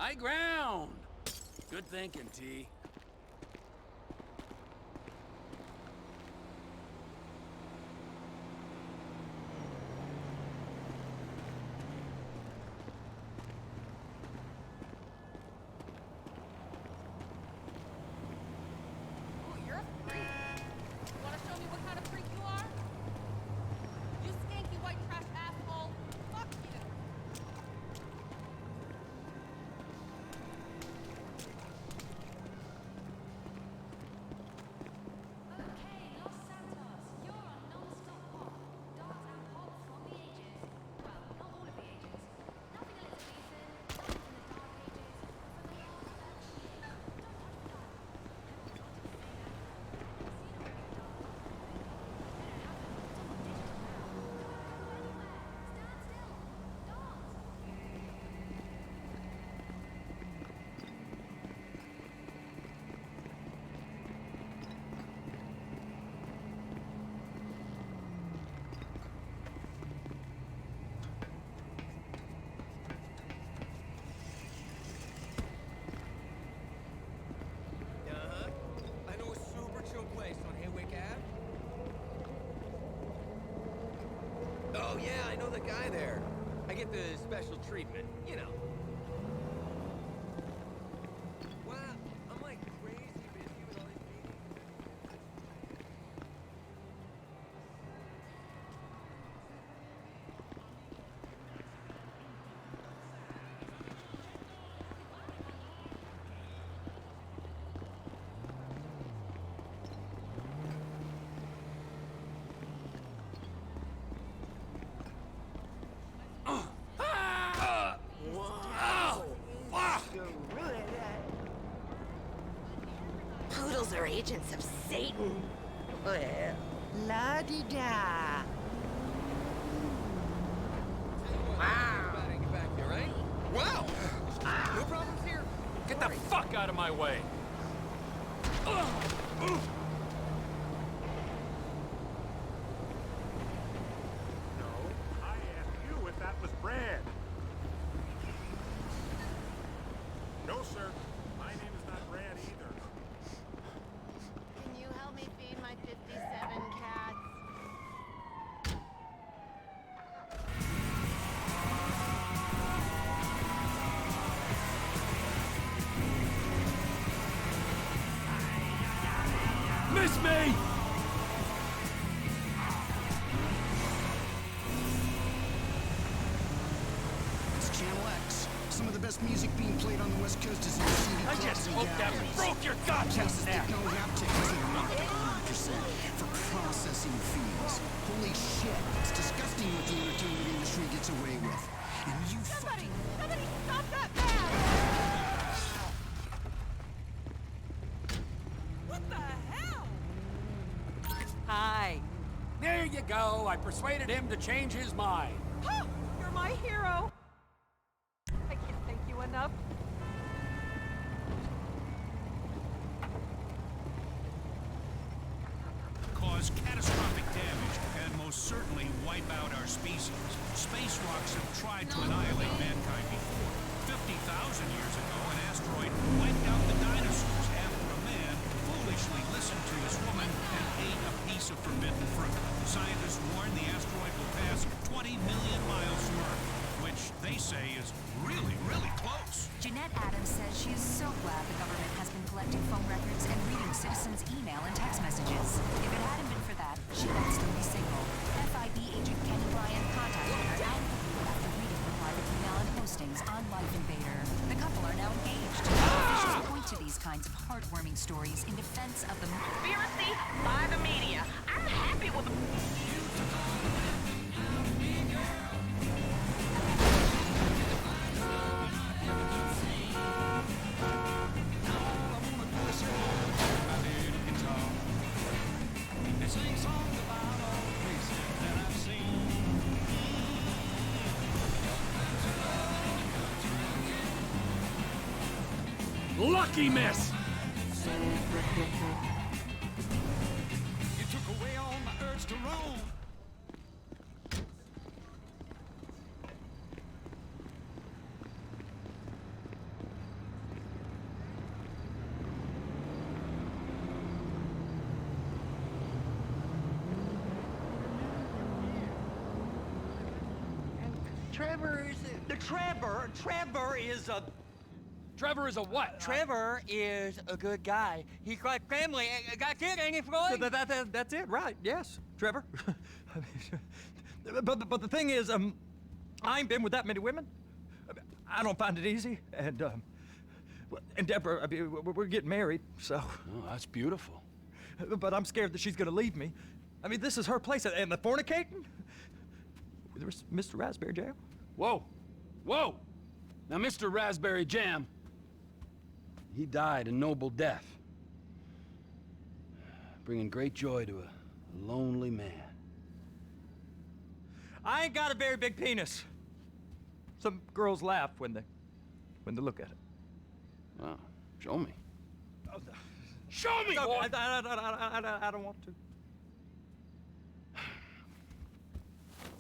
High ground! Good thinking, T. Oh, yeah, I know the guy there. I get the special treatment, you know. Wow, I'm like crazy busy with all these meetings. Poodles are agents of Satan. Well, la-di-da. Wow. Get back here, right? Wow! No problems here. Get the fuck out of my way! I asked you if that was Brad. No, sir. My name is not Brad either. Can you help me feed my 57 cats? Miss me! It's Channel X. Some of the best music being played on the West Coast is in the CD I clubs just and hope that galleries. broke your goddamn Places neck! that don't have tickets that are marked 100% for processing fees. Holy shit, it's disgusting what the entertainment industry gets away with. And you Somebody fucking... stop that man! What the hell? Hi. There you go. I persuaded him to change his mind. You're my hero! I can't thank you enough. Cause catastrophic damage and most certainly wipe out our species. Space rocks have tried to annihilate mankind before. 50,000 years ago, an asteroid wiped out the dinosaurs after a man foolishly listened to his woman and ate a piece of forbidden fruit. Scientists warn the asteroid will pass 20 million miles from Earth, which they say is really, really close. Jeanette Adams says she is so glad the government has been collecting phone records and reading citizens' email and text messages. If it hadn't been for that, she might still be single. FIB agent Kenny Bryan contacted her out of the blue after reading her private email and postings on Life Invader. The couple are now engaged. Officials point to these kinds of heartwarming stories in defense of the Conspiracy by the media. I'm happy with Lucky miss! You took away all my urge to roam. Trevor is a... Trevor is a what? Trevor is a good guy. He's like family. Got kid, ain't he, Floyd? That's it, right? Yes, Trevor. but the thing is, I ain't been with that many women. I don't find it easy, and Deborah, I mean, we're getting married, so. Oh, that's beautiful. But I'm scared that she's gonna leave me. I mean, this is her place, and the fornicating? There's Mr. Raspberry Jam. Whoa, whoa! Now, Mr. Raspberry Jam, he died a noble death, bringing great joy to a lonely man. I ain't got a very big penis. Some girls laugh when they look at it. Wow, show me. Show me, No, boy! I don't want to.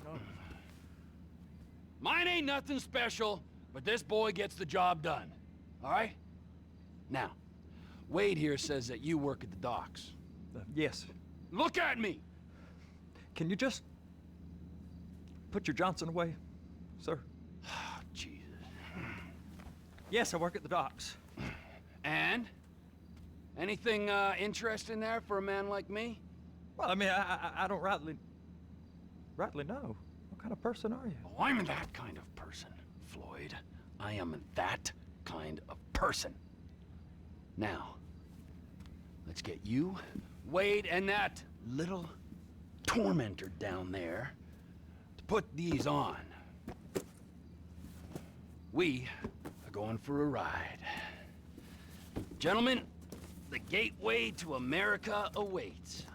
No. Mine ain't nothing special, but this boy gets the job done. All right? Now, Wade here says that you work at the docks. Yes. Look at me! Can you just put your Johnson away, sir? Oh, Jesus. Yes, I work at the docks. And? Anything interesting there for a man like me? Well, I mean, I don't rightly know. What kind of person are you? Oh, I'm that kind of person, Floyd. I am that kind of person. Now, let's get you, Wade, and that little tormentor down there to put these on. We are going for a ride. Gentlemen, the gateway to America awaits.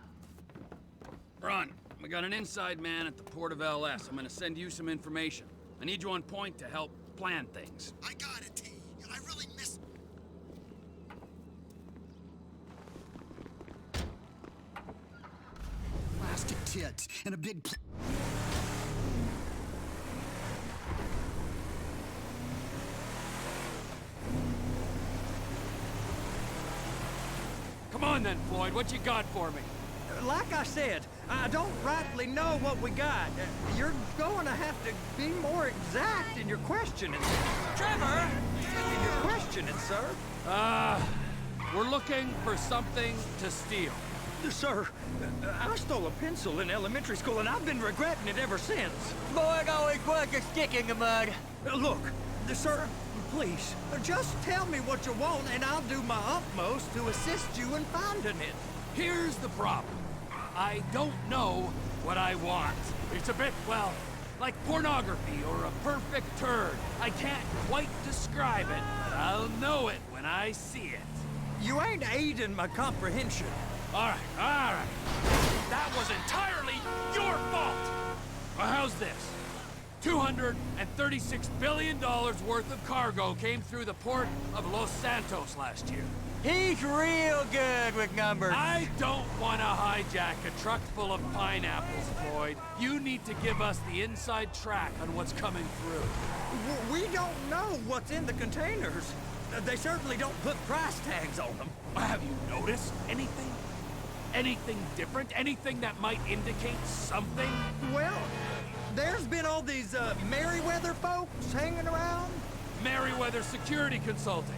Ron, we got an inside man at the port of LS. I'm gonna send you some information. I need you on point to help plan things. I got it, T. I really missed... Plastic tits and a big... Come on then, Floyd, what you got for me? Like I said, I don't rightly know what we got. You're going to have to be more exact in your questioning. Trevor! In your questioning, sir. We're looking for something to steal. Sir, I stole a pencil in elementary school, and I've been regretting it ever since. Boy, it always was a stick in the mud. Look, sir, please, just tell me what you want, and I'll do my utmost to assist you in finding it. Here's the problem. I don't know what I want. It's a bit, well, like pornography or a perfect turd. I can't quite describe it, but I'll know it when I see it. You ain't aiding my comprehension. All right. That was entirely your fault. Well, how's this? $236 billion worth of cargo came through the port of Los Santos last year. He's real good with numbers. I don't want to hijack a truck full of pineapples, Floyd. You need to give us the inside track on what's coming through. We don't know what's in the containers. They certainly don't put price tags on them. Have you noticed anything? Anything different? Anything that might indicate something? Well, there's been all these Merryweather folks hanging around. Merryweather Security Consulting.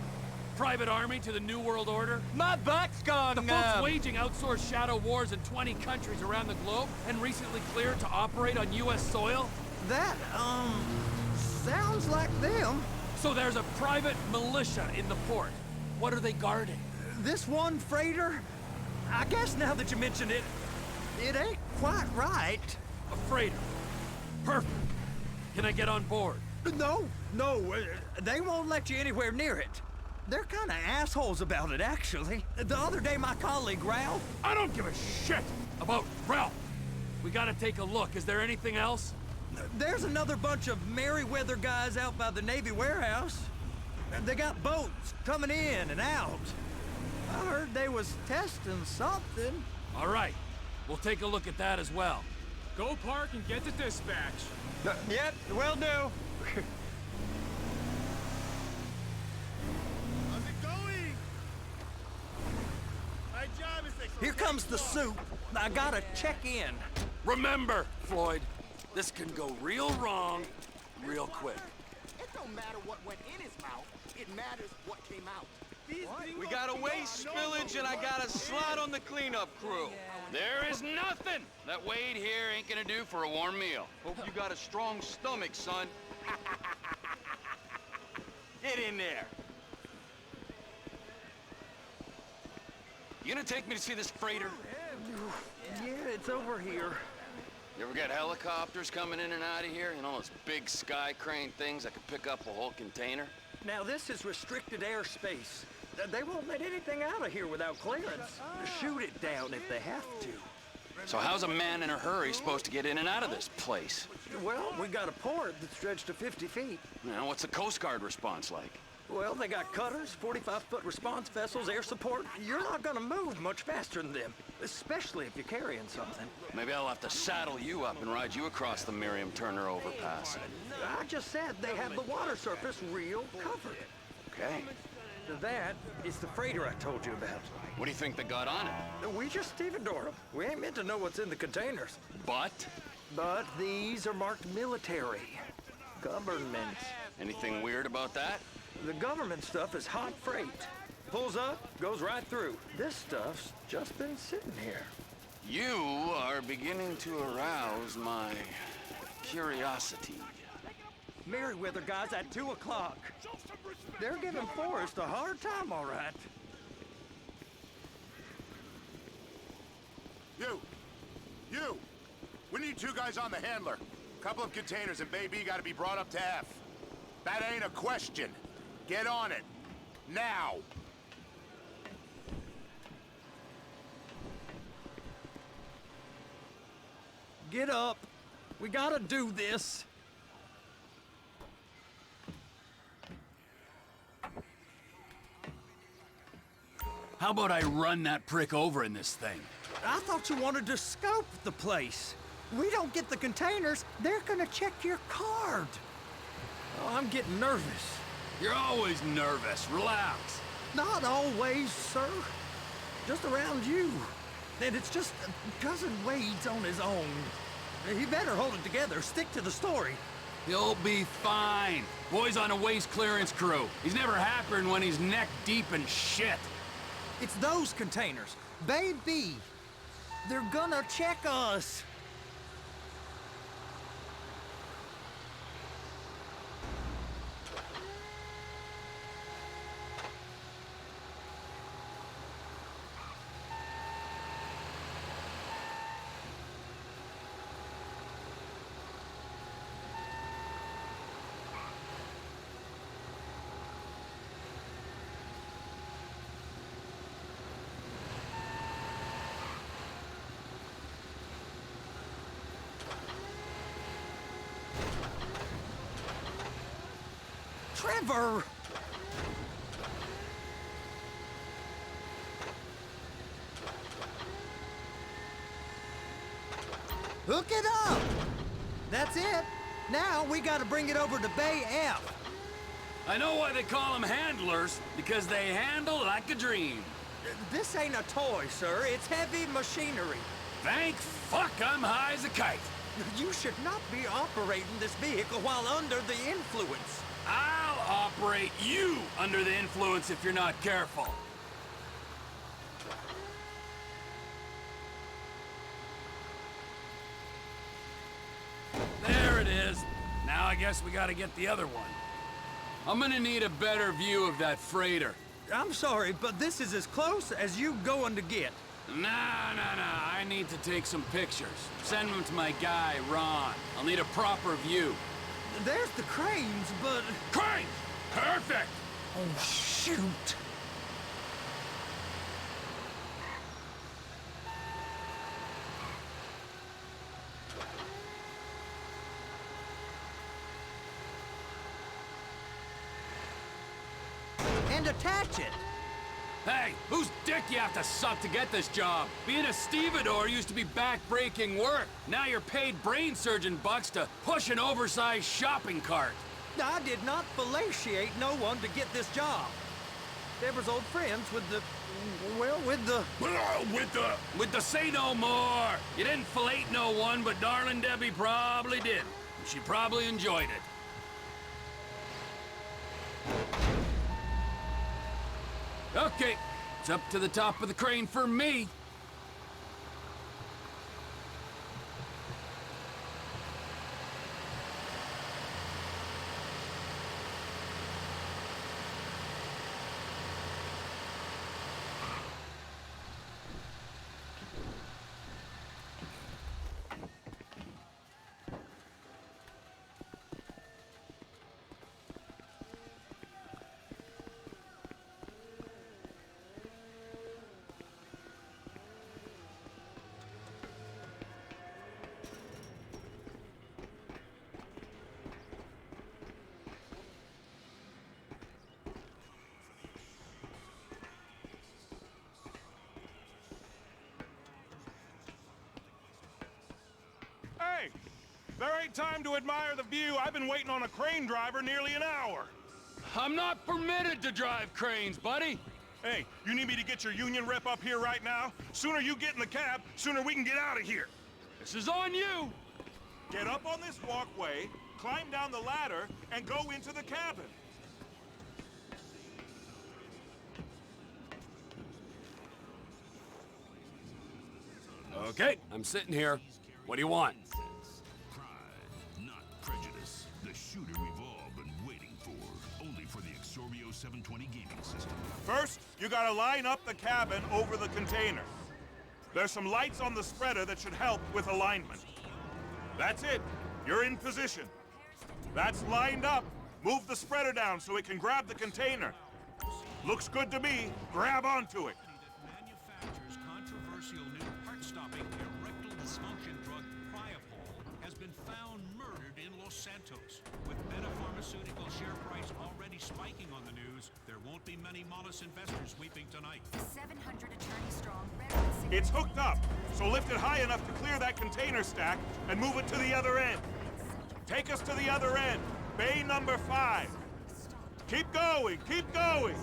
Private army to the New World Order. My butt's gone The folks waging outsourced shadow wars in 20 countries around the globe and recently cleared to operate on U.S. soil. That, sounds like them. So there's a private militia in the port. What are they guarding? This one freighter? I guess now that you mention it, it ain't quite right. A freighter. Perfect. Can I get on board? No, they won't let you anywhere near it. They're kind of assholes about it, actually. The other day, my colleague, Ralph... I don't give a shit about Ralph. We gotta take a look. Is there anything else? There's another bunch of Merryweather guys out by the Navy warehouse. They got boats coming in and out. I heard they was testing something. All right. We'll take a look at that as well. Go park and get to dispatch. Yep, will do. How's it going? My job is to... Here comes the soup. I gotta check in. Remember, Floyd, this can go real wrong real quick. It don't matter what went in his mouth. It matters what came out. We got a waste spillage and I got a slot on the cleanup crew. There is nothing that Wade here ain't gonna do for a warm meal. Hope you got a strong stomach, son. Get in there. You gonna take me to see this freighter? Yeah, it's over here. You ever get helicopters coming in and out of here? You know, those big sky crane things that could pick up a whole container? Now, this is restricted airspace. They won't let anything out of here without clearance. Shoot it down if they have to. So how's a man in a hurry supposed to get in and out of this place? Well, we got a port that's stretched to 50 feet. Now, what's the Coast Guard response like? Well, they got cutters, 45-foot response vessels, air support. You're not gonna move much faster than them, especially if you're carrying something. Maybe I'll have to saddle you up and ride you across the Miriam Turner overpass. I just said they have the water surface real covered. Okay. That is the freighter I told you about. What do you think they got on it? We just stevedore them. We ain't meant to know what's in the containers. But? But these are marked military. Government. Anything weird about that? The government stuff is hot freight. Pulls up, goes right through. This stuff's just been sitting here. You are beginning to arouse my curiosity. Merriweather guys at 2 o'clock. They're giving Forrest a hard time, all right. You! We need 2 guys on the handler. Couple of containers and Baby gotta be brought up to F. That ain't a question. Get on it. Now! Get up. We gotta do this. How about I run that prick over in this thing? I thought you wanted to scope the place. We don't get the containers, they're gonna check your card. Oh, I'm getting nervous. You're always nervous. Relax. Not always, sir. Just around you. And it's just Cousin Wade's on his own. He better hold it together, stick to the story. He'll be fine. Boy's on a waste clearance crew. He's never happier than when he's neck deep in shit. It's those containers. Baby, they're gonna check us. Trevor! Hook it up! That's it. Now we gotta bring it over to Bay F. I know why they call them handlers, because they handle like a dream. This ain't a toy, sir. It's heavy machinery. Thank fuck I'm high as a kite. You should not be operating this vehicle while under the influence. I'll operate you under the influence if you're not careful. There it is. Now I guess we gotta get the other one. I'm gonna need a better view of that freighter. I'm sorry, but this is as close as you going to get. Nah. I need to take some pictures. Send them to my guy, Ron. I'll need a proper view. There's the cranes, but... Cranes! Perfect! Oh, shoot. And attach it. Hey, whose dick you have to suck to get this job? Being a stevedore used to be back-breaking work. Now you're paid brain surgeon bucks to push an oversized shopping cart. I did not fellatiate no one to get this job. They was old friends with the... well, with the... With the say no more. You didn't fillet no one, but darling Debbie probably did. She probably enjoyed it. Okay, it's up to the top of the crane for me. Hey! There ain't time to admire the view. I've been waiting on a crane driver nearly an hour. I'm not permitted to drive cranes, buddy. Hey, you need me to get your union rep up here right now? Sooner you get in the cab, sooner we can get out of here. This is on you. Get up on this walkway, climb down the ladder, and go into the cabin. Okay, I'm sitting here. What do you want? Pride, not prejudice. The shooter we've all been waiting for. Only for the Exorbio 720 gaming system. First, you gotta line up the cabin over the container. There's some lights on the spreader that should help with alignment. That's it. You're in position. That's lined up. Move the spreader down so it can grab the container. Looks good to me. Grab onto it. Manufactures controversial new heart-stopping erectile dysfunction drug Priapol has been found murdered in Los Santos. With Beta Pharmaceutical share price already spiking on the news, there won't be many Mollis investors weeping tonight. 700 attorney strong red hot cigarette. It's hooked up, so lift it high enough to clear that container stack and move it to the other end. Take us to the other end. Bay number 5. Keep going, keep going.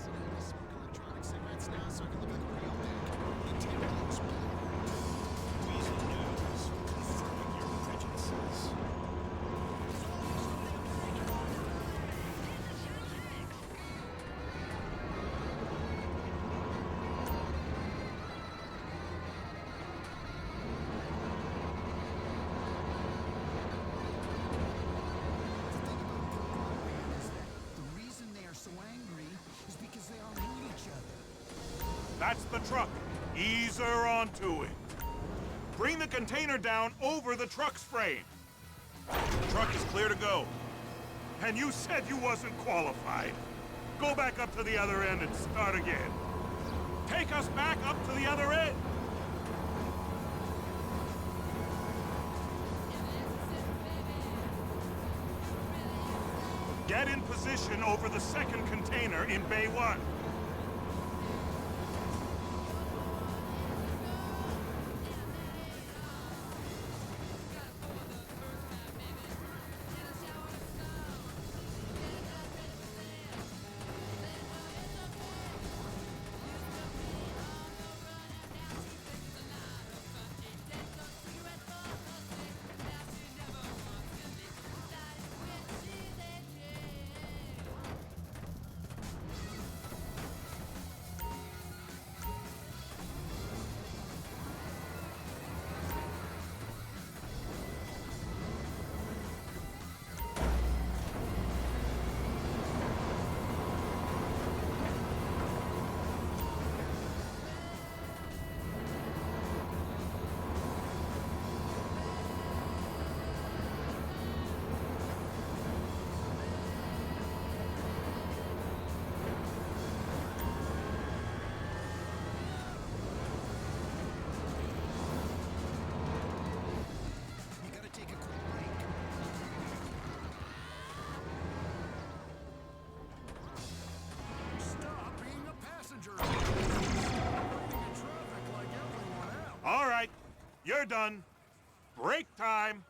That's the truck. Ease her onto it. Bring the container down over the truck's frame. The truck is clear to go. And you said you wasn't qualified. Go back up to the other end and start again. Take us back up to the other end. Get in position over the second container in Bay 1. All right, you're done. Break time.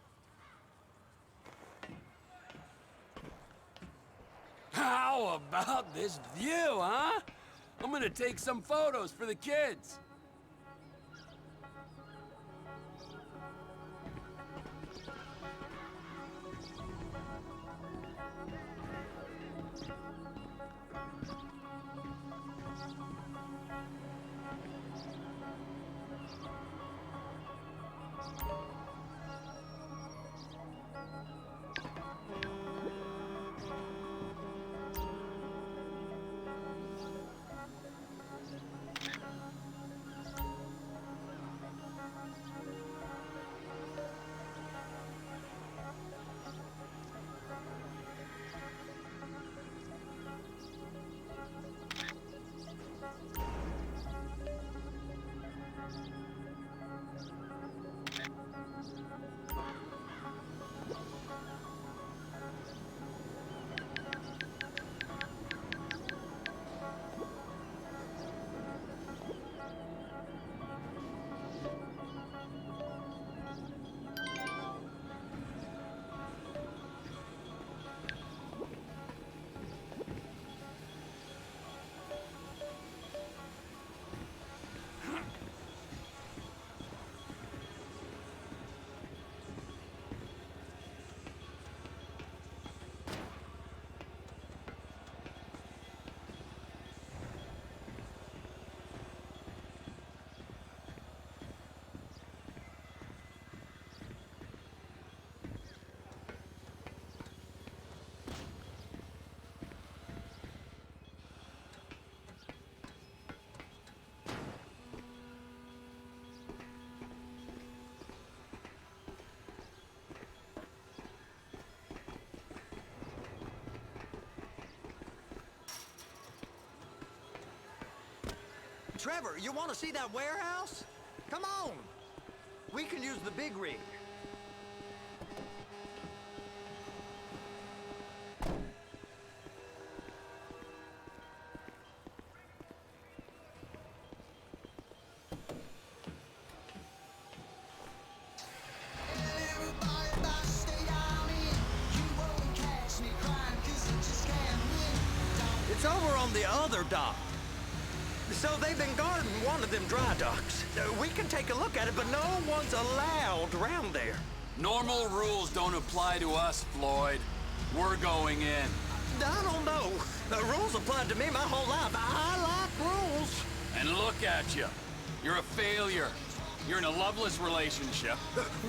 How about this view, huh? I'm gonna take some photos for the kids. Trevor, you want to see that warehouse? Come on. We can use the big rig. It's over on the other dock. So they've been guarding one of them dry docks. We can take a look at it, but no one's allowed around there. Normal rules don't apply to us, Floyd. We're going in. I don't know. The rules applied to me my whole life. I like rules. And look at you. You're a failure. You're in a loveless relationship.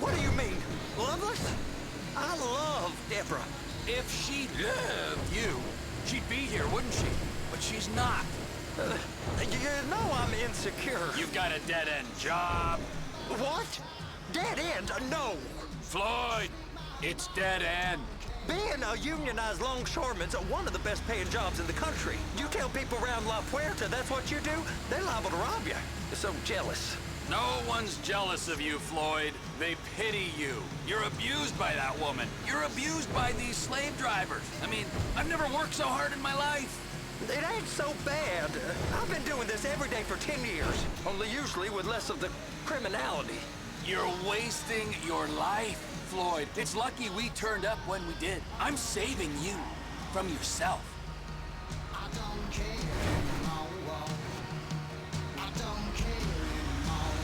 What do you mean? Loveless? I love Deborah. If she loved you, she'd be here, wouldn't she? But she's not. You know I'm insecure. You've got a dead-end job. What? Dead end? No. Floyd, it's dead end. Being a unionized longshoreman's one of the best paying jobs in the country. You tell people around La Puerta that's what you do, they're liable to rob you. They're so jealous. No one's jealous of you, Floyd. They pity you. You're abused by that woman. You're abused by these slave drivers. I mean, I've never worked so hard in my life. It ain't so bad. I've been doing this every day for 10 years, only usually with less of the criminality. You're wasting your life, Floyd. It's lucky we turned up when we did. I'm saving you from yourself. I don't care anymore. I don't care anymore.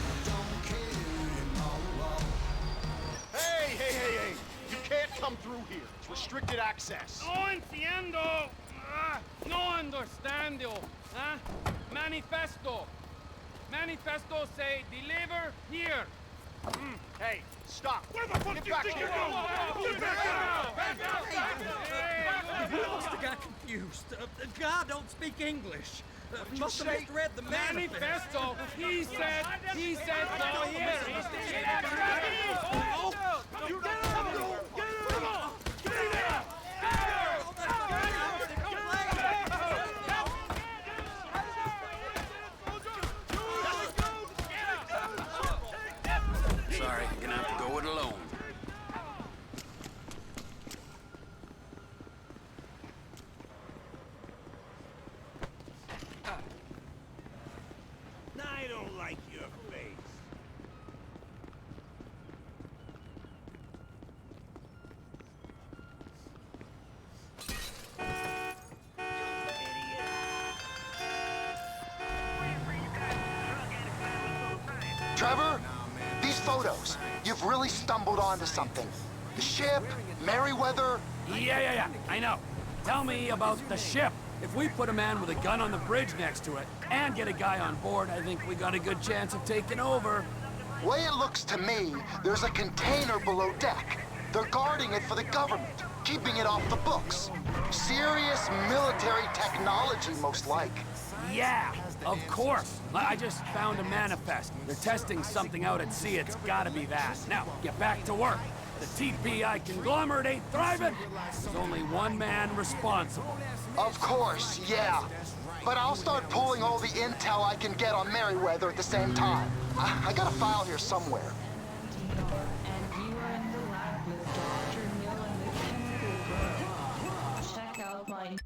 I don't care anymore. Hey! You can't come through here. It's restricted access. No entiendo. No understando. Manifesto. Manifesto say deliver here. Hey, stop. Where the fuck Get do you back think here. you're going? He must have got confused. God don't speak English. Must have misread the Manifesto. He said go here. You get him! Sorry, you're gonna have to go it alone. I don't like your face. Trevor, these photos, you've really stumbled onto something. The ship, Merryweather. Yeah, I know. Tell me about the ship. If we put a man with a gun on the bridge next to it and get a guy on board, I think we got a good chance of taking over. Way it looks to me, there's a container below deck. They're guarding it for the government, keeping it off the books. Serious military technology, most like. Yeah, of course. I just found a manifest. They're testing something out at sea. It's gotta be that. Now, get back to work. The TPI conglomerate ain't thriving. There's only one man responsible. Of course, yeah. But I'll start pulling all the intel I can get on Merryweather at the same time. I got a file here somewhere. Check out my...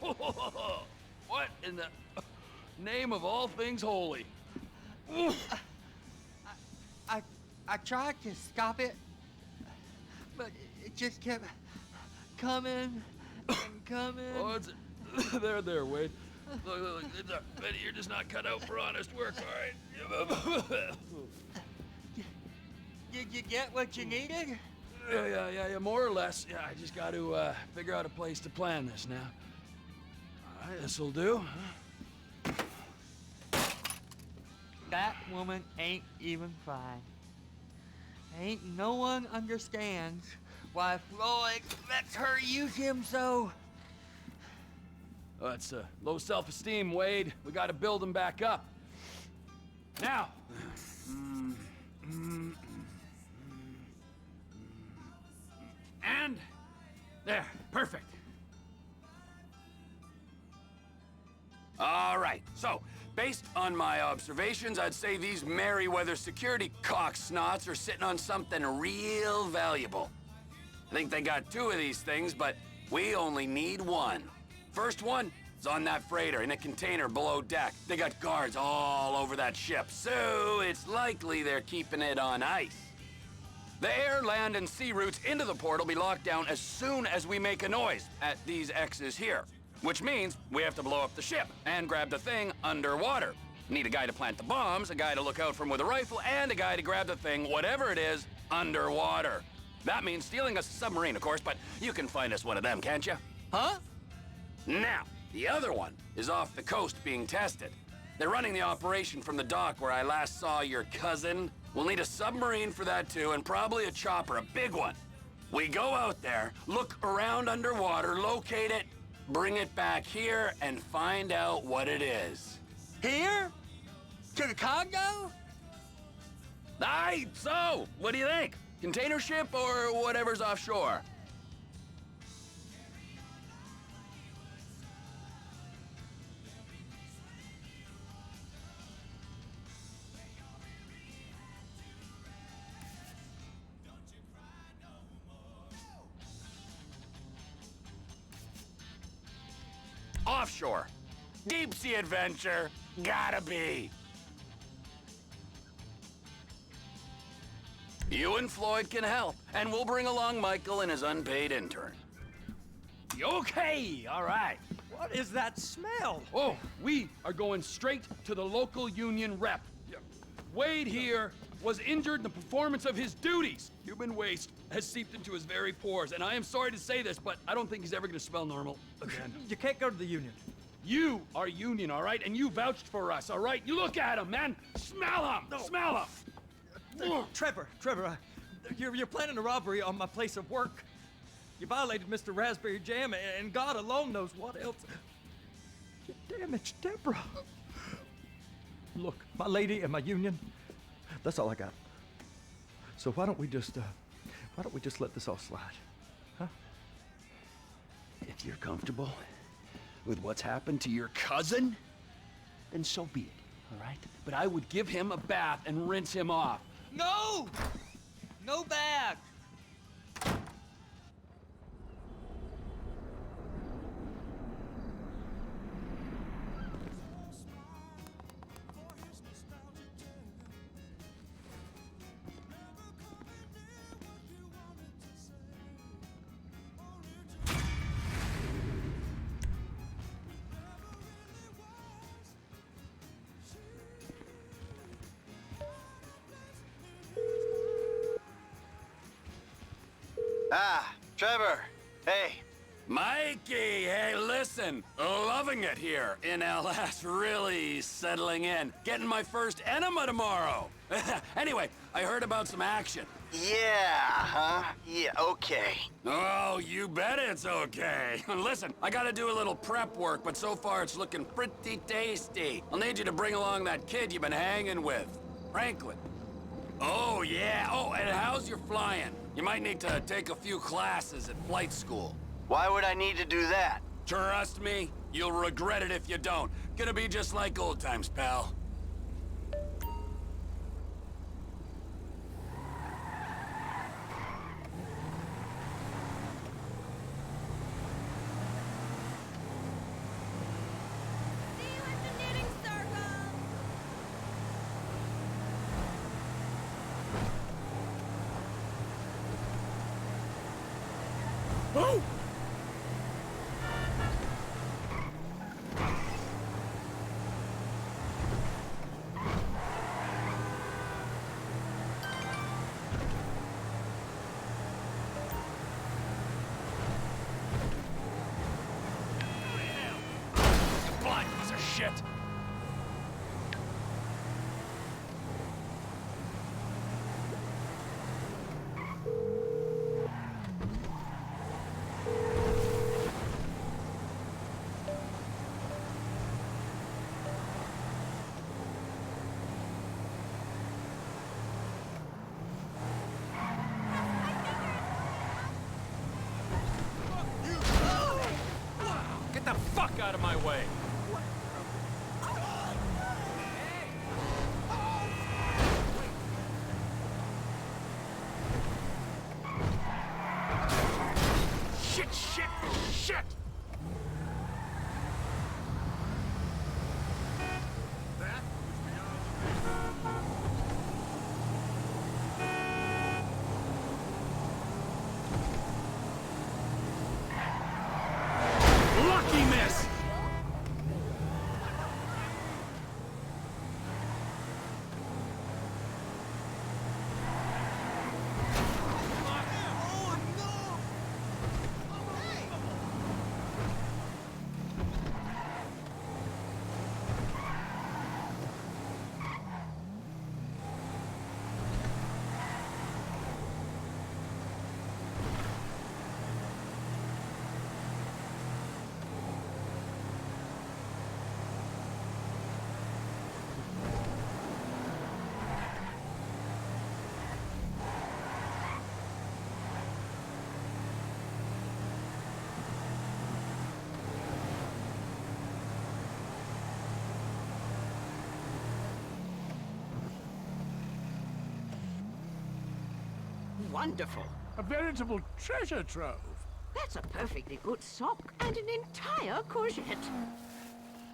What in the name of all things holy? I tried to stop it, but it just kept coming and coming. Oh, it's there, Wade. Look, Betty, you're just not cut out for honest work, all right? Did you get what you needed? Yeah, more or less. Yeah, I just got to figure out a place to plan this now. All right, this'll do. That woman ain't even fine. Ain't no one understands why Floyd lets her use him so. Oh, that's low self-esteem, Wade. We got to build him back up. Now. And there, perfect. All right, so based on my observations, I'd say these Merryweather security cocksnots are sitting on something real valuable. I think they got 2 of these things, but we only need 1. First one is on that freighter in a container below deck. They got guards all over that ship, so it's likely they're keeping it on ice. The air, land, and sea routes into the port will be locked down as soon as we make a noise at these X's here. Which means we have to blow up the ship and grab the thing underwater. Need a guy to plant the bombs, a guy to look out for 'em with a rifle, and a guy to grab the thing, whatever it is, underwater. That means stealing a submarine, of course, but you can find us one of them, can't you? Huh? Now, the other one is off the coast being tested. They're running the operation from the dock where I last saw your cousin. We'll need a submarine for that too, and probably a chopper, a big one. We go out there, look around underwater, locate it, bring it back here, and find out what it is. Here? To the Congo? Aye, so, what do you think? Container ship or whatever's offshore? Offshore. Deep sea adventure. Gotta be. You and Floyd can help, and we'll bring along Michael and his unpaid intern. Okay, all right. What is that smell? Oh, we are going straight to the local union rep. Wade here was injured in the performance of his duties. Human waste has seeped into his very pores, and I am sorry to say this, but I don't think he's ever gonna smell normal again. You can't go to the union. You are union, all right? And you vouched for us, all right? You look at him, man. Smell him. No. Smell him. Trevor, you're planning a robbery on my place of work. You violated Mr. Raspberry Jam, and God alone knows what else. You damaged Deborah. Look, my lady and my union, that's all I got. So why don't we just let this all slide, huh? If you're comfortable with what's happened to your cousin, then so be it, all right? But I would give him a bath and rinse him off. No! No bag! Ah, Trevor. Hey. Mikey, hey, listen. Loving it here in LS. Really settling in. Getting my first enema tomorrow. Anyway, I heard about some action. Yeah, huh? Yeah, okay. Oh, you bet it's okay. Listen, I gotta do a little prep work, but so far it's looking pretty tasty. I'll need you to bring along that kid you've been hanging with, Franklin. Oh, yeah. Oh, and how's your flying? You might need to take a few classes at flight school. Why would I need to do that? Trust me, you'll regret it if you don't. Gonna be just like old times, pal. Oh! Blind piece of shit! Get the fuck out of my way! Shit, shit, shit! Lucky miss! Wonderful. A veritable treasure trove. That's a perfectly good sock and an entire courgette.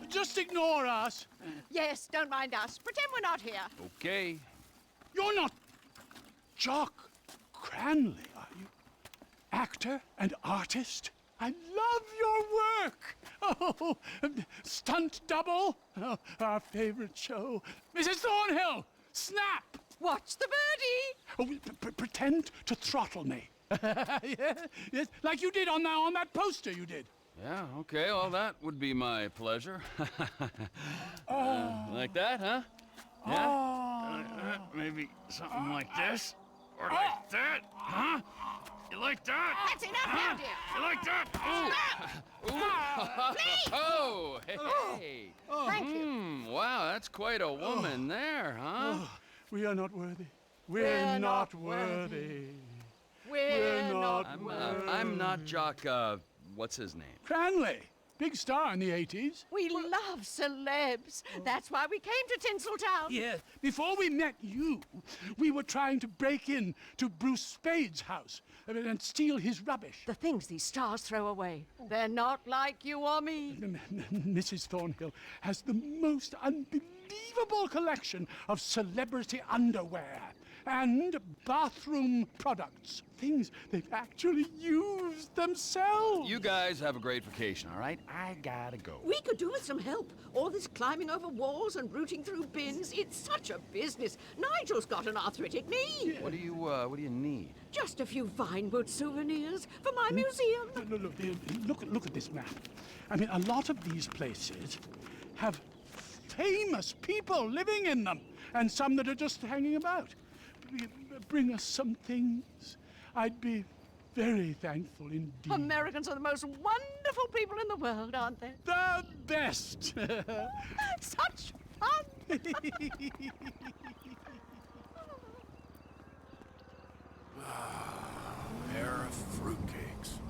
Just ignore us. Yes, don't mind us. Pretend we're not here. Okay. You're not Jock Cranley, are you? Actor and artist? I love your work. Oh, stunt double. Oh, our favorite show. Mrs. Thornhill, snap. Watch the birdie. Oh, pretend to throttle me. Yes, like you did on that poster you did. Yeah, okay, well, that would be my pleasure. Oh. Like that, huh? Yeah? Oh. Maybe something like this? Or like that? Huh? You like that? That's enough now, dear. You like that? Ooh! Ooh! Please. Oh! Hey! Thank you. Wow, that's quite a woman there, huh? Oh, we are not worthy. We're not worthy. We're not I'm not Jock, what's his name? Cranley, big star in the 80s. We love celebs. That's why we came to Tinseltown. Yes. Before we met you, we were trying to break in to Bruce Spade's house and steal his rubbish. The things these stars throw away, they're not like you or me. Mrs. Thornhill has the most unbelievable collection of celebrity underwear and bathroom products. Things they've actually used themselves. You guys have a great vacation, all right? I gotta go. We could do with some help. All this climbing over walls and rooting through bins, it's such a business. Nigel's got an arthritic knee. What do you need? Just a few Vinewood souvenirs for my museum. Look at this map. I mean, a lot of these places have famous people living in them, and some that are just hanging about. Bring us some things. I'd be very thankful indeed. Americans are the most wonderful people in the world, aren't they? The best! Such fun! Pair of fruitcakes.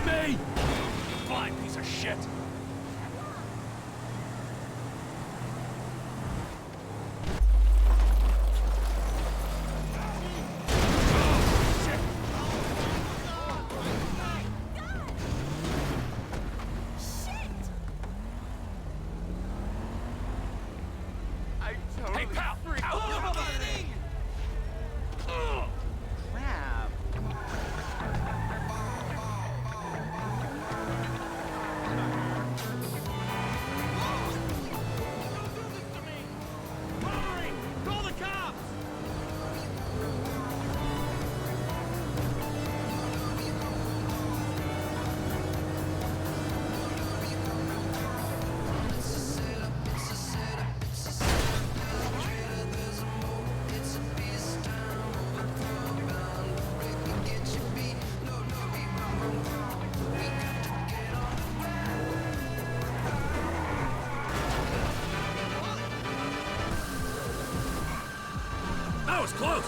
me! Blind piece of shit! Hey, pal! You're kidding! Crap. Call the cops! That was close!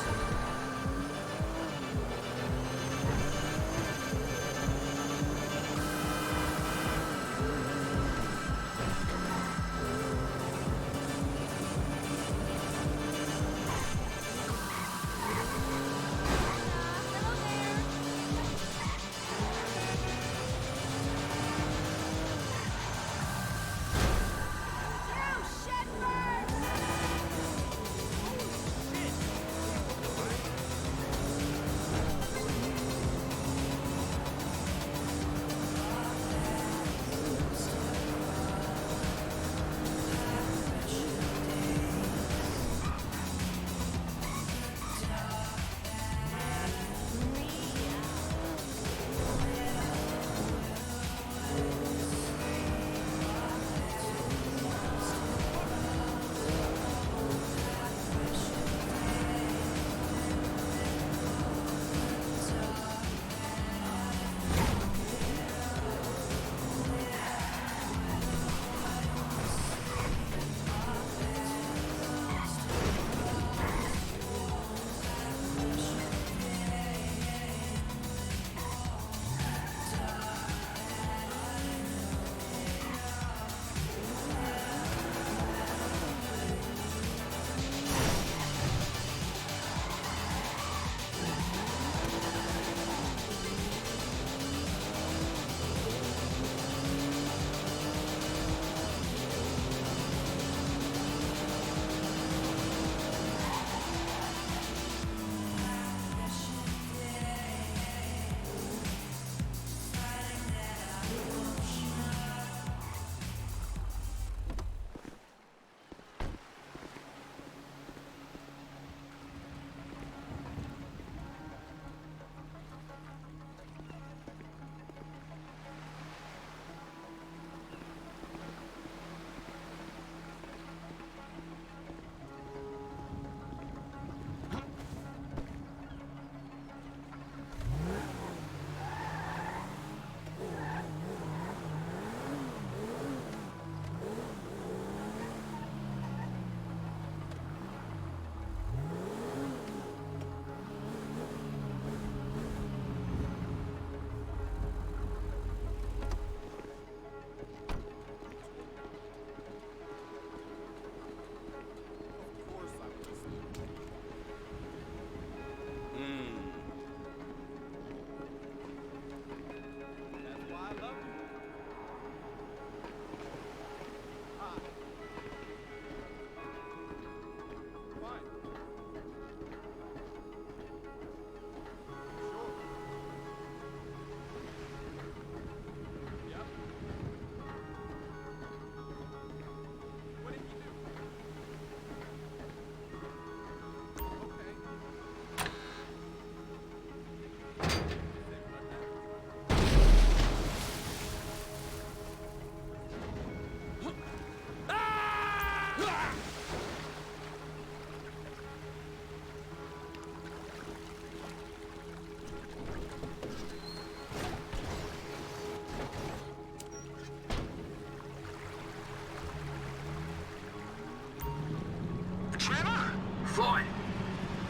Floyd,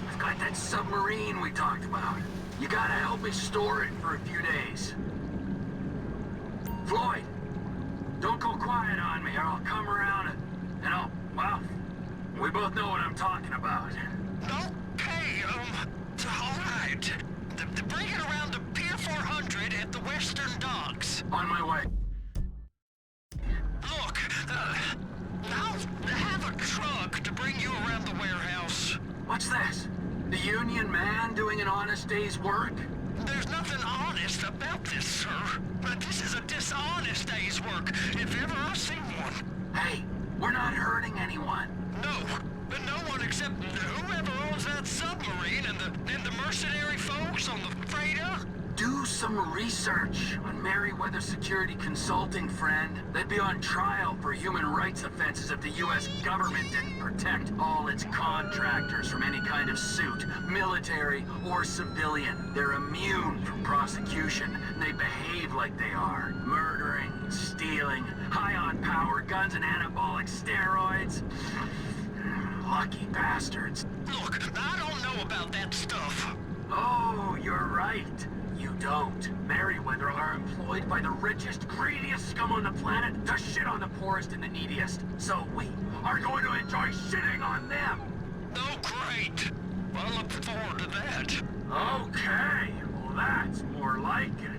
I've got that submarine we talked about. You gotta help me store it for a few days. Floyd, don't go quiet on me or I'll come around and I'll, well, we both know what I'm talking about. Okay, all right. Bring it around to Pier 400 at the Western Docks. On my way. Look, I'll have a truck to bring you around the warehouse. What's this? The union man doing an honest day's work? There's nothing honest about this, sir. But this is a dishonest day's work, if ever I've seen one. Hey, we're not hurting anyone. No, but no one except whoever owns that submarine and the mercenary folks on the freighter. Do some research on Merryweather Security Consulting, friend. They'd be on trial for human rights offenses if the U.S. government didn't protect all its contractors from any kind of suit, military or civilian. They're immune from prosecution. They behave like they are. Murdering, stealing, high on power, guns and anabolic steroids. Lucky bastards. Look, I don't know about that stuff. Oh, you're right. You don't. Merryweather are employed by the richest, greediest scum on the planet to shit on the poorest and the neediest. So we are going to enjoy shitting on them. Oh, great. I look forward to that. Okay, well that's more like it.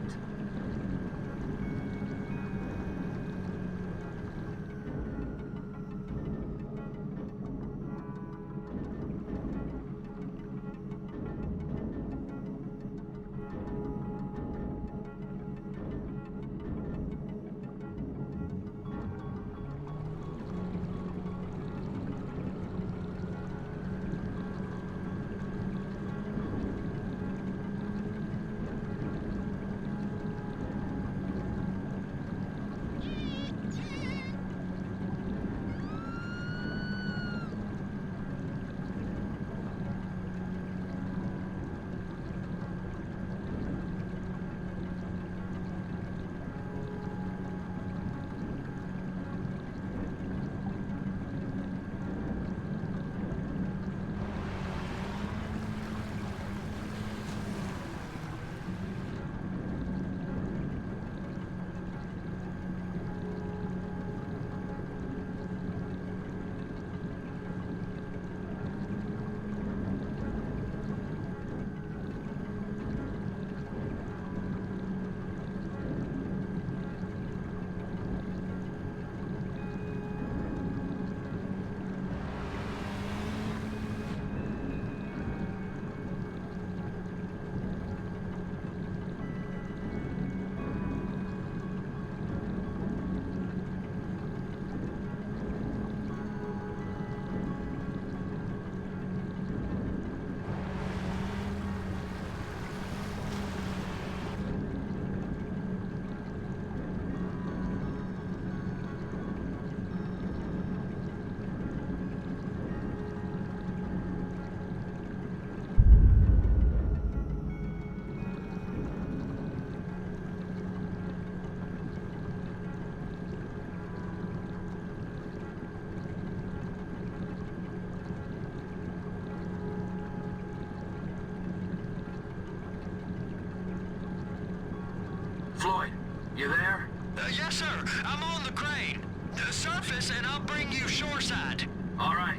Floyd, you there? Yes, sir. I'm on the crane. Surface and I'll bring you shoreside. All right.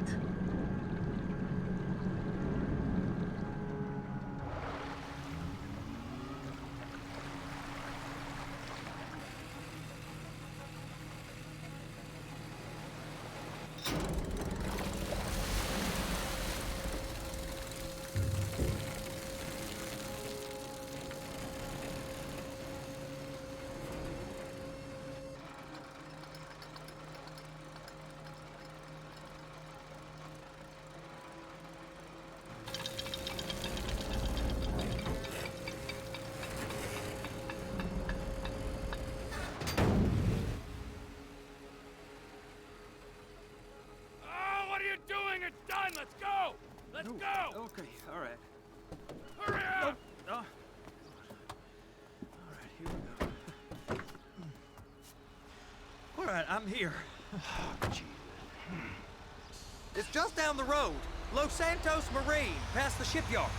It's done! Let's go! Let's go! Okay, all right. Hurry up! Oh. All right, here we go. All right, I'm here. It's just down the road. Los Santos Marine, past the shipyards.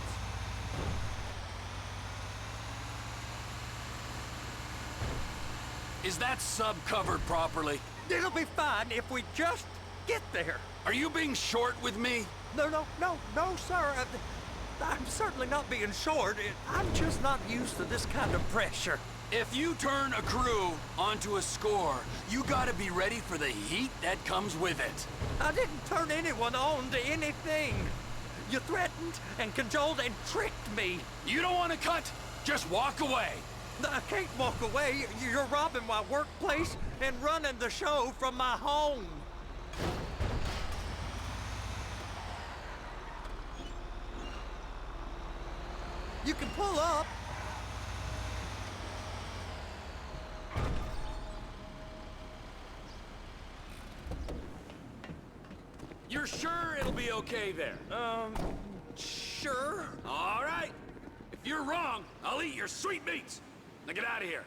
Is that sub covered properly? It'll be fine if we just get there. Are you being short with me? No, sir. I'm certainly not being short. I'm just not used to this kind of pressure. If you turn a crew onto a score, you gotta be ready for the heat that comes with it. I didn't turn anyone on to anything. You threatened and cajoled and tricked me. You don't want to cut? Just walk away. I can't walk away. You're robbing my workplace and running the show from my home. You can pull up. You're sure it'll be okay there? Sure. All right. If you're wrong, I'll eat your sweet meats. Now get out of here.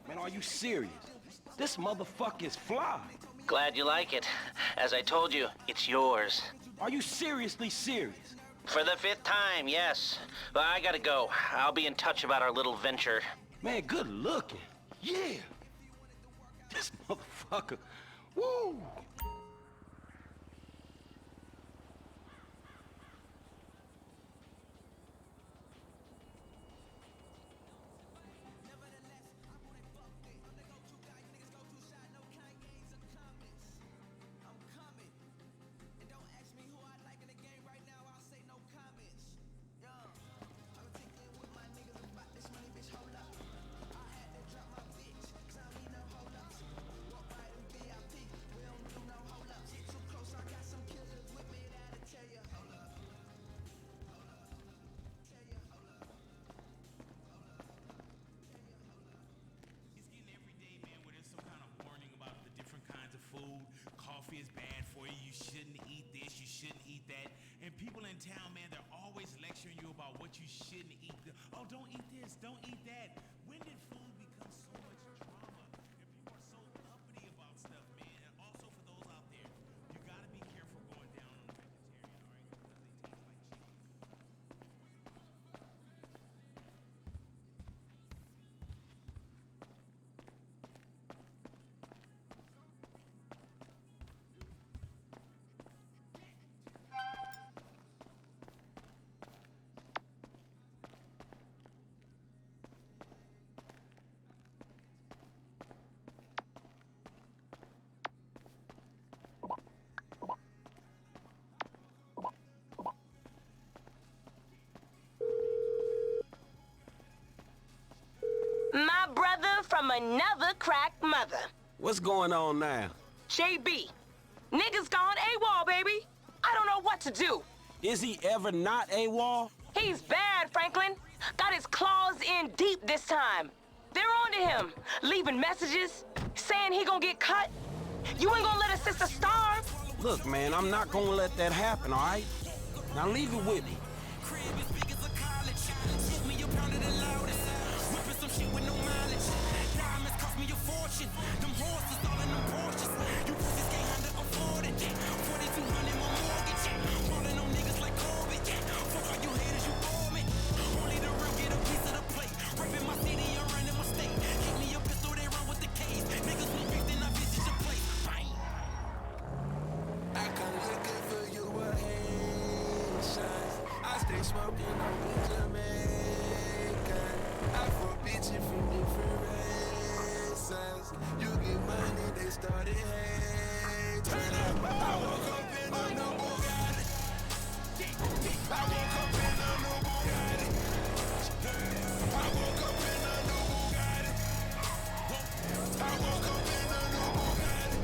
Man, are you serious? This motherfucker is fly. Glad you like it. As I told you, it's yours. Are you seriously serious? For the 5th time, yes. But I gotta go. I'll be in touch about our little venture. Man, good looking. Yeah. This motherfucker. Woo! Coffee is bad for you. You shouldn't eat this. You shouldn't eat that. And people in town, man, they're always lecturing you about what you shouldn't eat. Oh, don't eat this. Don't eat that. When did food become so much drama? And people are so uppity about stuff, man. And also for those out there, you gotta be careful going down on a vegetarian, all right? Because they taste like shit. My brother from another crack mother. What's going on now? JB. Niggas gone AWOL, baby. I don't know what to do. Is he ever not AWOL? He's bad, Franklin. Got his claws in deep this time. They're on to him, leaving messages, saying he gonna get cut. You ain't gonna let a sister starve. Look, man, I'm not gonna let that happen, all right? Now leave it with me. promotion. Them horses all in them Porsches. You pussies can't handle afford it. 4,200 my mortgage. Rolling on niggas like Corbett. Fuck all you haters, you bore me. Only the real get a piece of the plate. Reppin' my city and running my state. Keep me a pistol, they run with the K's. Niggas want beef, then I visit your place. Bang. I come looking for you a Haitians. I stay smoking on the Jamaican. I fuck bitches from different races. You get money, they started hating. I woke up in a new Bugatti. I woke up in a new Bugatti. I woke up in a new Bugatti. I woke up in a new Bugatti.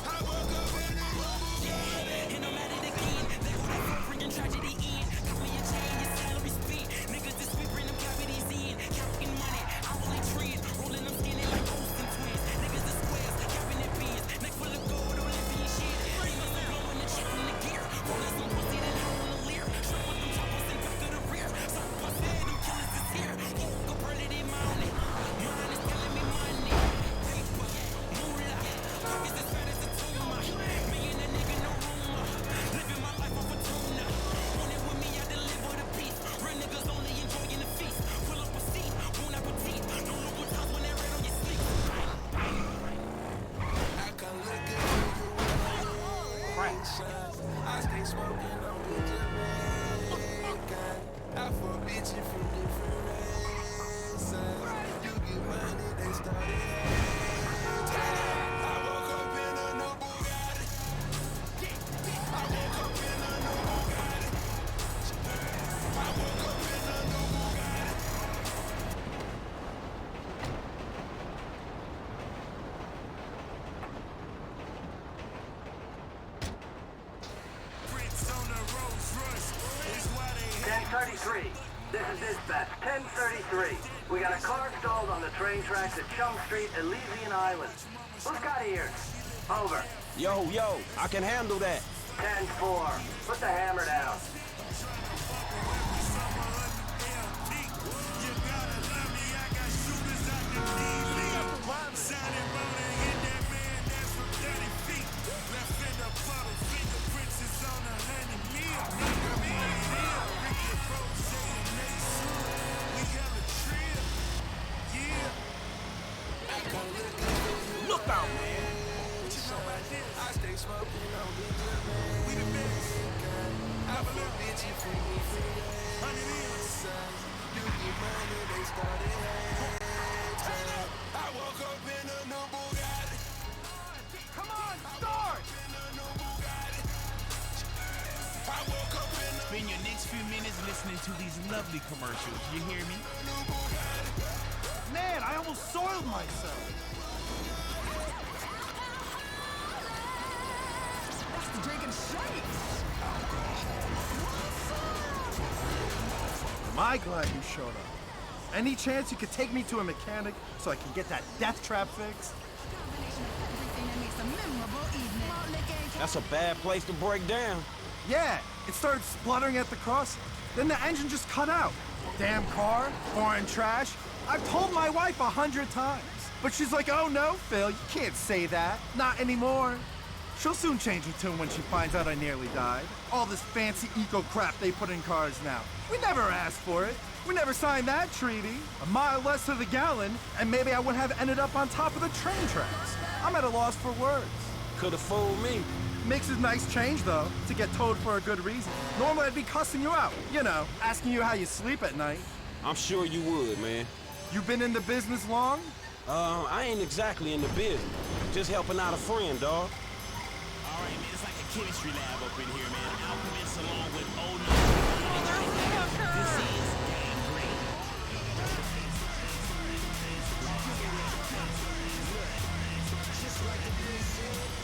I woke up in a new Bugatti. And I'm at it again. They go that front bringing tragedy in. Got me a chain, your salary spent. Niggas this week bring them cavities in. Counting money, hourly trend. Rolling them skinny like Olsen twins. Niggas the squares, cabinet bins. Neck full of gold, Olympian shit. Demons are blowing the chip in the gear. Rolling some pussy, then out on the leer. Strap with them choppers in back of the rear. Something I said, them killers is here. Woke up early, they mounted. Mine is telling me money. Paper, moolah. Pockets as fat as a tumor. Me and a nigga, no rumor. Living my life off a tuna. Want it with me, I deliver the beef. Real niggas only enjoying the feast. Pull up a seat, bon appetit. No local times when they're red on your sleep. I come looking for you a Haitians. I stay smoking on the Jamaican. I fuck bitches from different races. You get money, they started hating. I woke up in a new Bugatti. I woke up in a new Bugatti. I woke up in a new Bugatti. Prince on the Rolls Royce is why they 1033. This is dispatch. 1033. We got a car stalled on the train tracks at Chum Street, Elysian Island. Who's got ears? Over. Yo, I can handle that. 10-4. Put the hammer down. Look out, man. I stay smoking on the Jamaican. I fuck bitches from different races. You get money, they started hating. I woke up in a new Bugatti. Come on, start! I woke up in a Spend your next few minutes listening to these lovely commercials. You hear me? Man, I almost soiled myself. That's the drinking shakes. Am I glad you showed up? Any chance you could take me to a mechanic so I can get that death trap fixed? That's a bad place to break down. Yeah, it started spluttering at the crossing. Then the engine just cut out. Damn car, foreign trash. I've told my wife 100 times. But she's like, oh no, Phil, you can't say that. Not anymore. She'll soon change her tune when she finds out I nearly died. All this fancy eco crap they put in cars now. We never asked for it. We never signed that treaty. A mile less to the gallon, and maybe I wouldn't have ended up on top of the train tracks. I'm at a loss for words. Could've fooled me. Makes a nice change, though, to get towed for a good reason. Normally I'd be cussing you out. You know, asking you how you sleep at night. I'm sure you would, man. You been in the business long? I ain't exactly in the business. Just helping out a friend, dawg. All right, man, it's like a chemistry lab up in here, man. Alchemists along with old This is gangrene.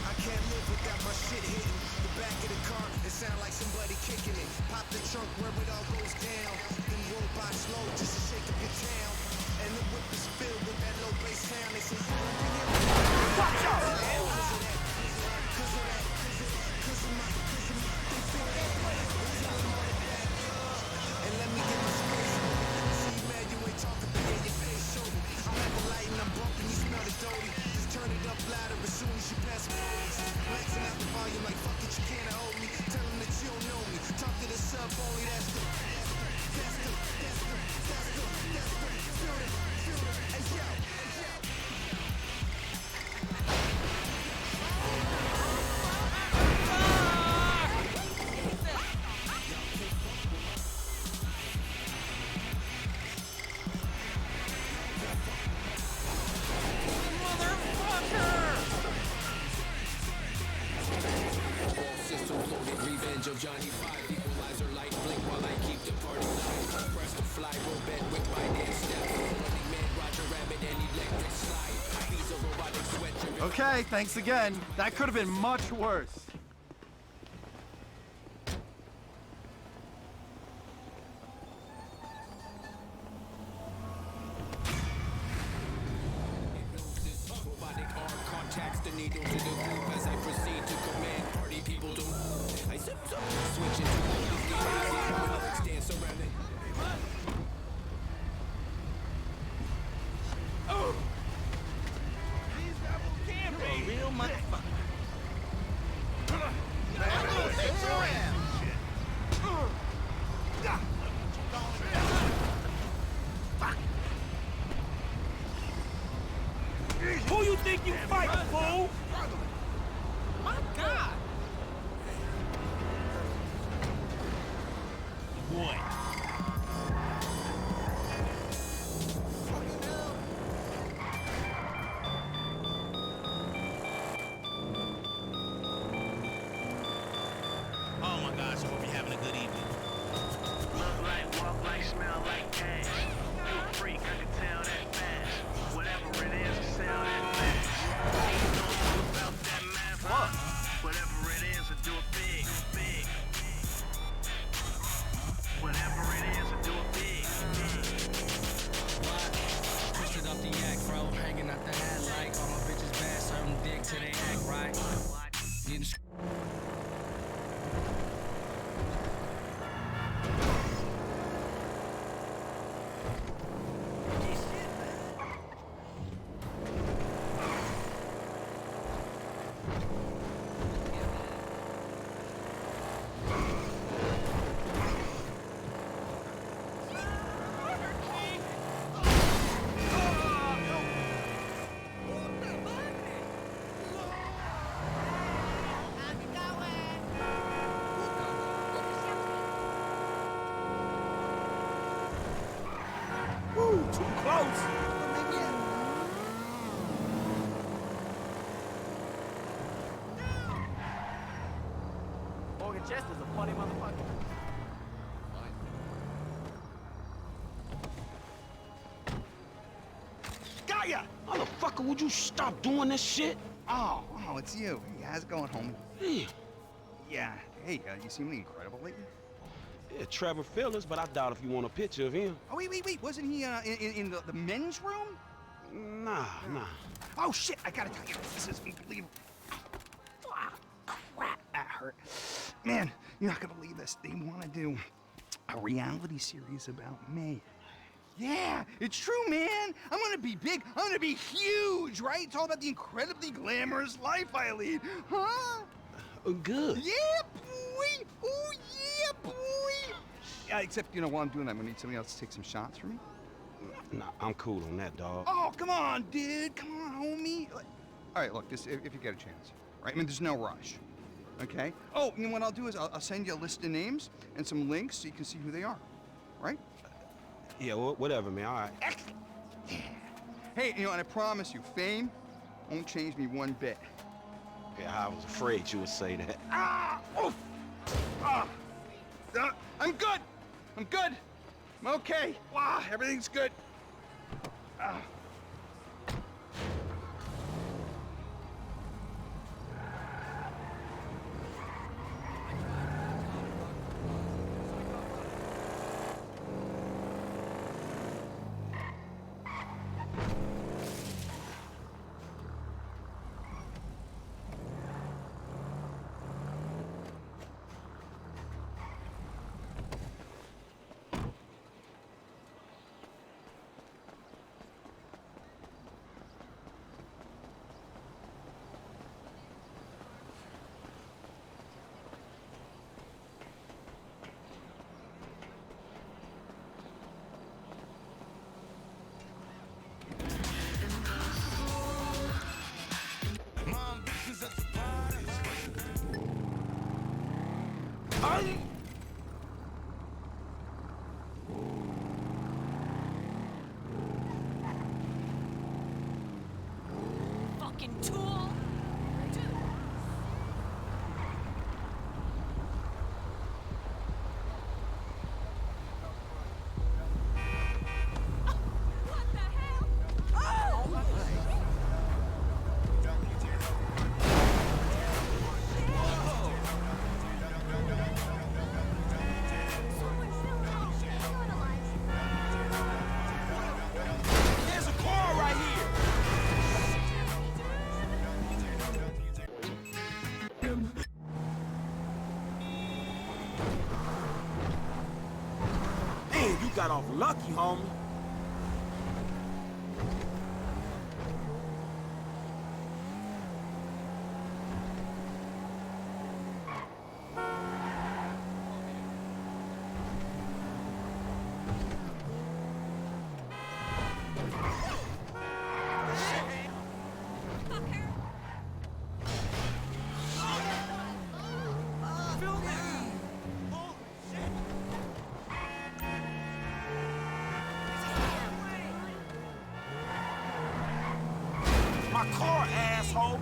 I can't live without my shit hitting the back of the car. It sound like somebody kicking it. Pop the trunk where it all goes down. Then roll by slow just to shake up your town. And the whip is filled with that low bass sound. They say you won't be here. Watch out! Cause of that. And let me get my space. See, man, you ain't talking, but yeah, your face showed me. I'm at the light and I'm bumping these revenge of Johnny 5. Equalizer light blink while I keep the party live. Press the fly, roll bed with my dance step. Running man, Roger Rabbit, and electric slide. Piece of robotic sweat. Okay, thanks again. That could have been much worse. Robotic arm contacts the needle to the groove as I proceed to command party people to. I zip zip, switch into Alex dance around it. Oh! You're a real motherfucker. Who you think you fight, fool? My God! What? Oh my gosh, I hope you're having a good evening. Look like, walk like, smell like cash. You a freak, I can tell that fast. Whatever it is, I sell that fast. Ain't no more about that math. What? Whatever it is, I do it big, big. Whatever it is, I do it big, big. Twisted up the yak, bro. Hanging out the hat like all my bitches bad. Serve them dick till they act right. Getting Woo, too close. Morgan Chester's a funny motherfucker. Gaia! Motherfucker, would you stop doing this shit? Oh, it's you. Hey, how's it going, homie? Yeah. Yeah. Hey, you seem incredible lately. Yeah, Trevor Phillips, but I doubt if you want a picture of him. Oh, wait. Wasn't he in the men's room? Nah. Oh, shit. I gotta tell you, this is unbelievable. Ah, crap. That hurt. Man, you're not gonna believe this. They want to do a reality series about me. Yeah, it's true, man. I'm gonna be big. I'm gonna be huge, right? It's all about the incredibly glamorous life I lead. Huh? Good. Yeah, boy. Oh, yeah, boy. Yeah, except, while I'm doing that, I'm gonna need somebody else to take some shots for me. Nah, I'm cool on that, dog. Oh, come on, dude. Come on, homie. All right, look, if you get a chance, right? I mean, there's no rush, okay? Oh, and what I'll do is I'll send you a list of names and some links so you can see who they are, right? Yeah, whatever, man. All right. Yeah. Hey, and I promise you, fame won't change me one bit. Yeah, I was afraid you would say that. Ah! Oof! Ah! I'm good! I'm okay. Wow, everything's good. Ah. Fucking tool! Man, you got off lucky, homie. My car, asshole!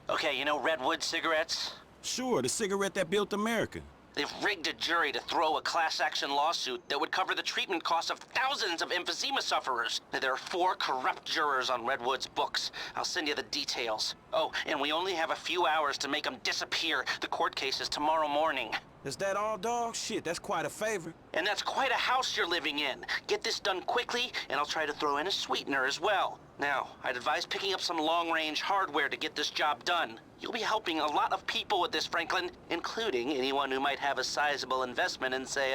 Okay, you know Redwood cigarettes? Sure, the cigarette that built America. They've rigged a jury to throw a class-action lawsuit that would cover the treatment costs of thousands of emphysema sufferers. There are 4 corrupt jurors on Redwood's books. I'll send you the details. Oh, and we only have a few hours to make them disappear. The court case is tomorrow morning. Is that all, dog? Shit, that's quite a favor. And that's quite a house you're living in. Get this done quickly, and I'll try to throw in a sweetener as well. Now, I'd advise picking up some long-range hardware to get this job done. You'll be helping a lot of people with this, Franklin, including anyone who might have a sizable investment in, say,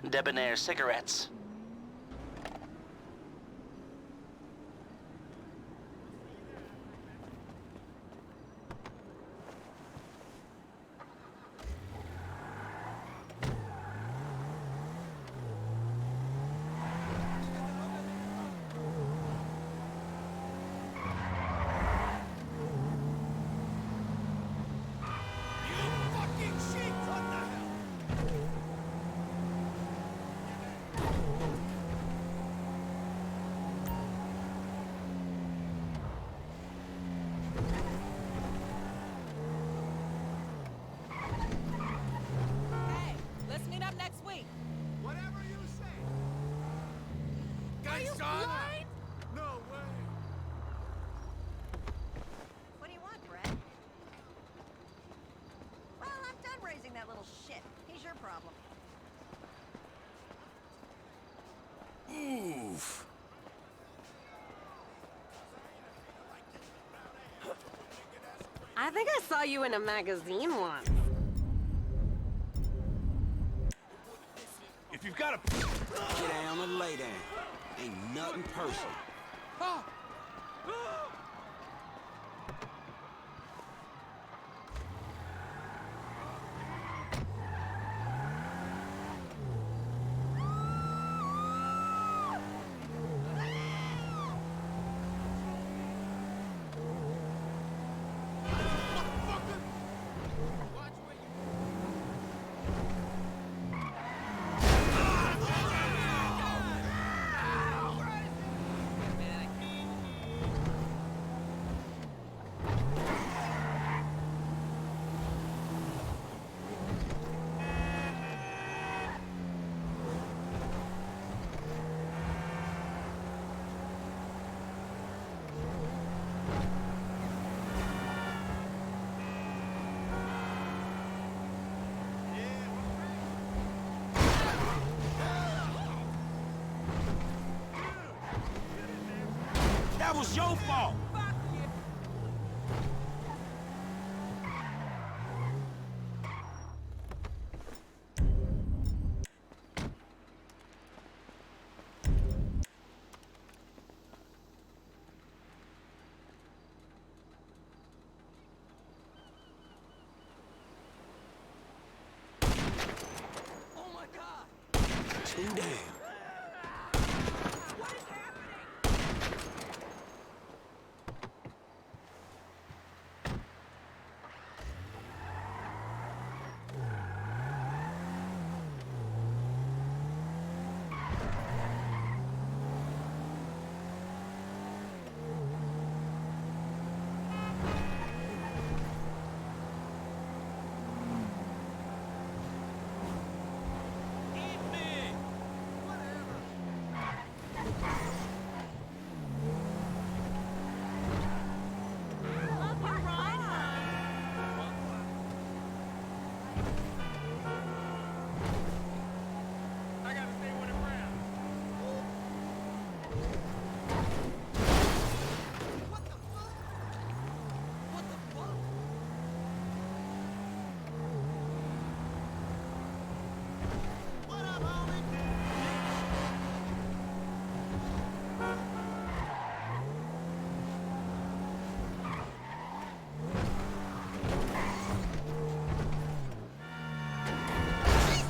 debonair cigarettes. Let's meet up next week. Whatever you say. Are you blind? No way. What do you want, Brett? Well, I'm done raising that little shit. He's your problem. Oof. I think I saw you in a magazine once. If you've got a... Get down and lay down. Ain't nothing personal. That was your fault. damn.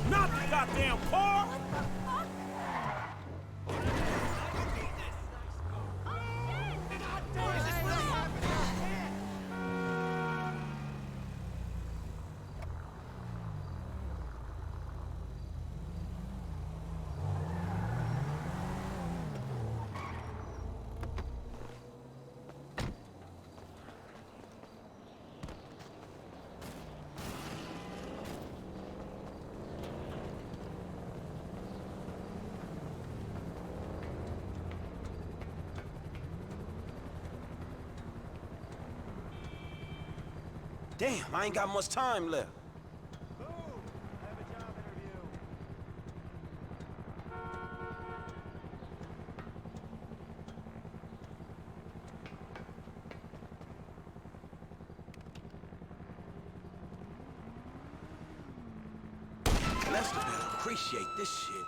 Not the goddamn car! Damn, I ain't got much time left. Lester better appreciate this shit.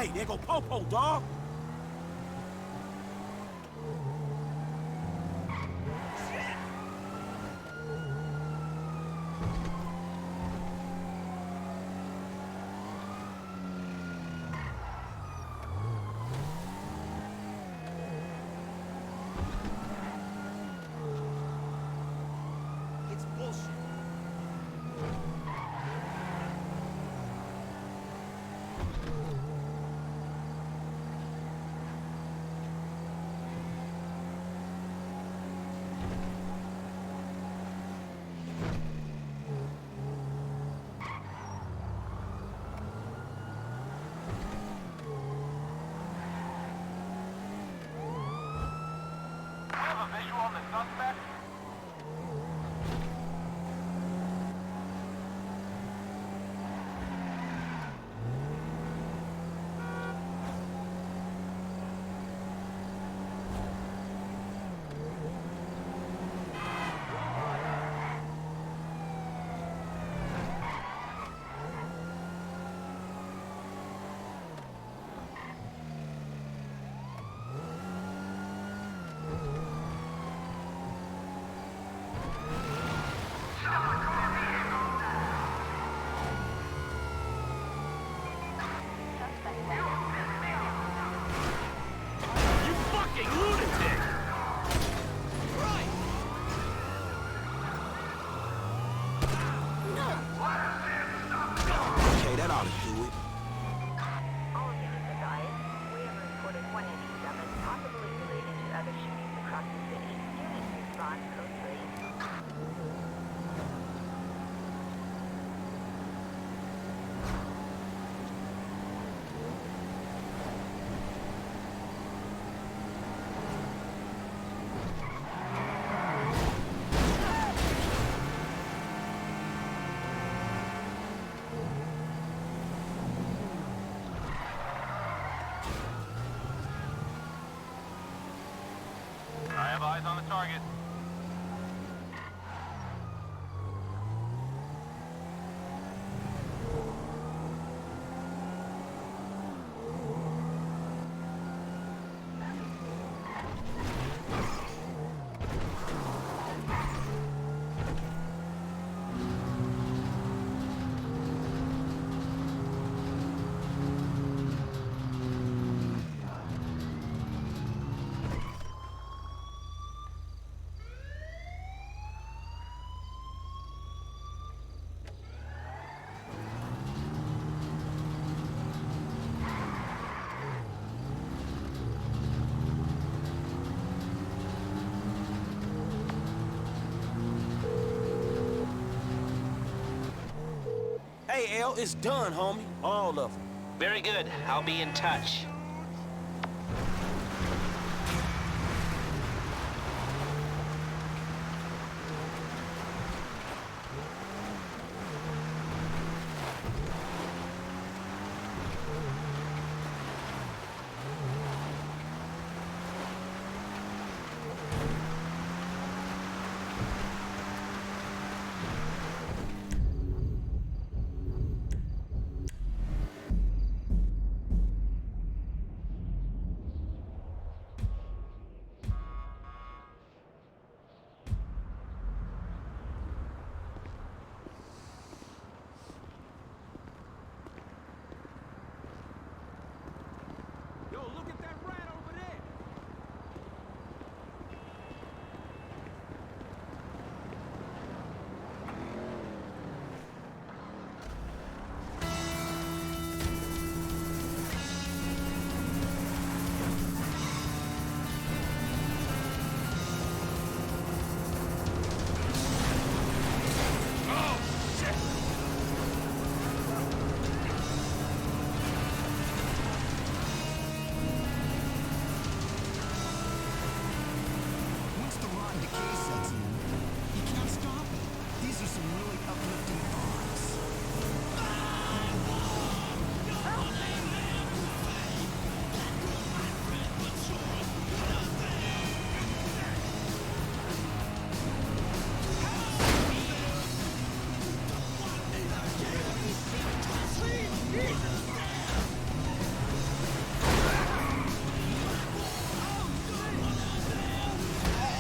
Hey, there go Popo, dawg! It's bullshit. target. Hey, L, it's done, homie. All of them. Very good. I'll be in touch.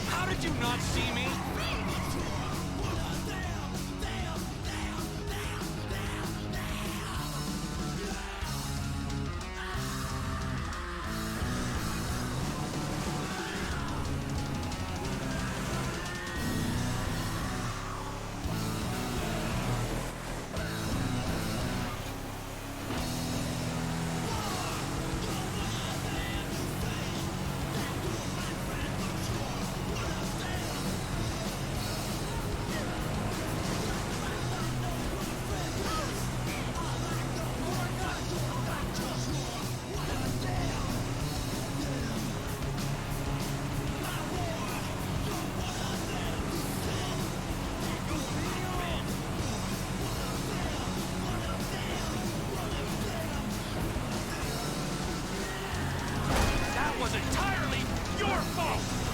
How did you not see me? That was entirely your fault!